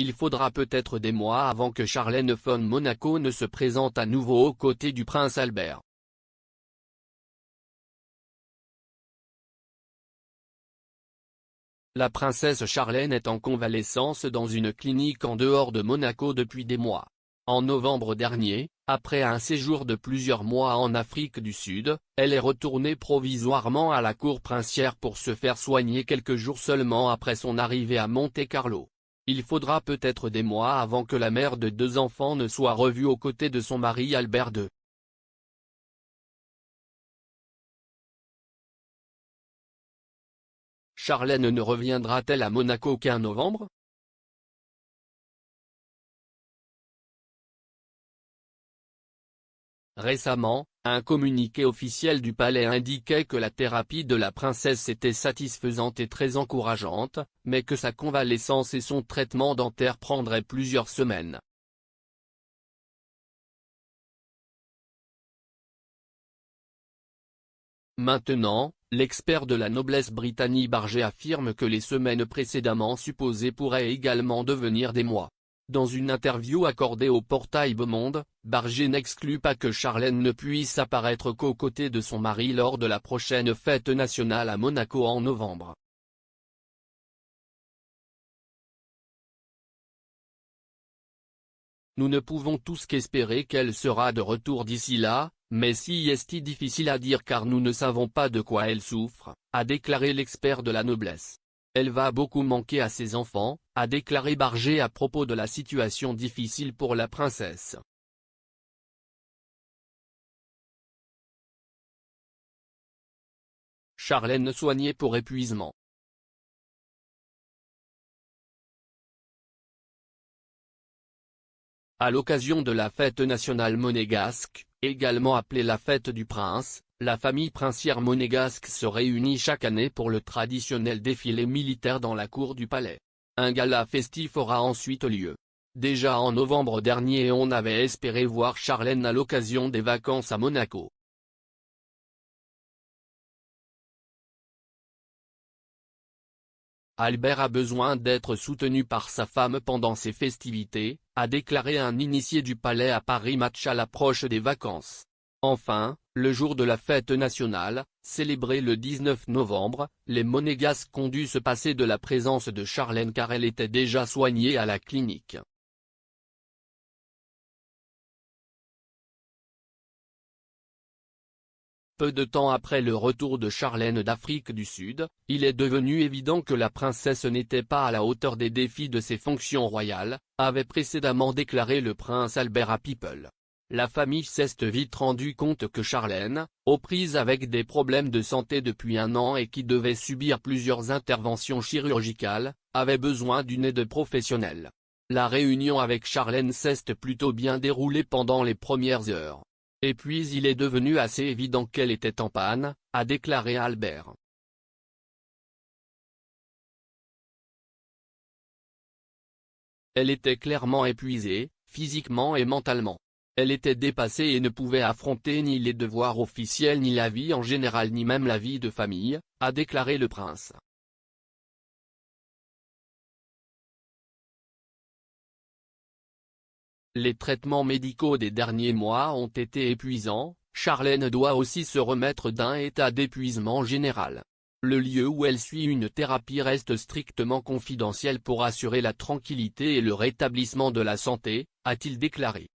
Il faudra peut-être des mois avant que Charlène von Monaco ne se présente à nouveau aux côtés du prince Albert. La princesse Charlène est en convalescence dans une clinique en dehors de Monaco depuis des mois. En novembre dernier, après un séjour de plusieurs mois en Afrique du Sud, elle est retournée provisoirement à la cour princière pour se faire soigner quelques jours seulement après son arrivée à Monte-Carlo. Il faudra peut-être des mois avant que la mère de 2 enfants ne soit revue aux côtés de son mari Albert II. Charlène ne reviendra-t-elle à Monaco qu'en novembre? Récemment, un communiqué officiel du palais indiquait que la thérapie de la princesse était satisfaisante et très encourageante, mais que sa convalescence et son traitement dentaire prendraient plusieurs semaines. Maintenant, l'expert de la noblesse Brittany Barger affirme que les semaines précédemment supposées pourraient également devenir des mois. Dans une interview accordée au portail Beau Monde, Barger n'exclut pas que Charlène ne puisse apparaître qu'aux côtés de son mari lors de la prochaine fête nationale à Monaco en novembre. Nous ne pouvons tous qu'espérer qu'elle sera de retour d'ici là, mais si est difficile à dire car nous ne savons pas de quoi elle souffre, a déclaré l'expert de la noblesse. Elle va beaucoup manquer à ses enfants, a déclaré Barger à propos de la situation difficile pour la princesse. Charlène soignée pour épuisement. À l'occasion de la fête nationale monégasque, également appelée la fête du prince, la famille princière monégasque se réunit chaque année pour le traditionnel défilé militaire dans la cour du palais. Un gala festif aura ensuite lieu. Déjà en novembre dernier on avait espéré voir Charlène à l'occasion des vacances à Monaco. Albert a besoin d'être soutenu par sa femme pendant ces festivités, a déclaré un initié du palais à Paris Match à l'approche des vacances. Enfin, le jour de la fête nationale, célébré le 19 novembre, les Monégasques ont dû se passer de la présence de Charlène car elle était déjà soignée à la clinique. Peu de temps après le retour de Charlène d'Afrique du Sud, il est devenu évident que la princesse n'était pas à la hauteur des défis de ses fonctions royales, avait précédemment déclaré le prince Albert à People. La famille s'est vite rendu compte que Charlène, aux prises avec des problèmes de santé depuis un an et qui devait subir plusieurs interventions chirurgicales, avait besoin d'une aide professionnelle. La réunion avec Charlène s'est plutôt bien déroulée pendant les premières heures. Et puis il est devenu assez évident qu'elle était en panne, a déclaré Albert. Elle était clairement épuisée, physiquement et mentalement. Elle était dépassée et ne pouvait affronter ni les devoirs officiels ni la vie en général ni même la vie de famille, a déclaré le prince. Les traitements médicaux des derniers mois ont été épuisants, Charlène doit aussi se remettre d'un état d'épuisement général. Le lieu où elle suit une thérapie reste strictement confidentiel pour assurer la tranquillité et le rétablissement de la santé, a-t-il déclaré.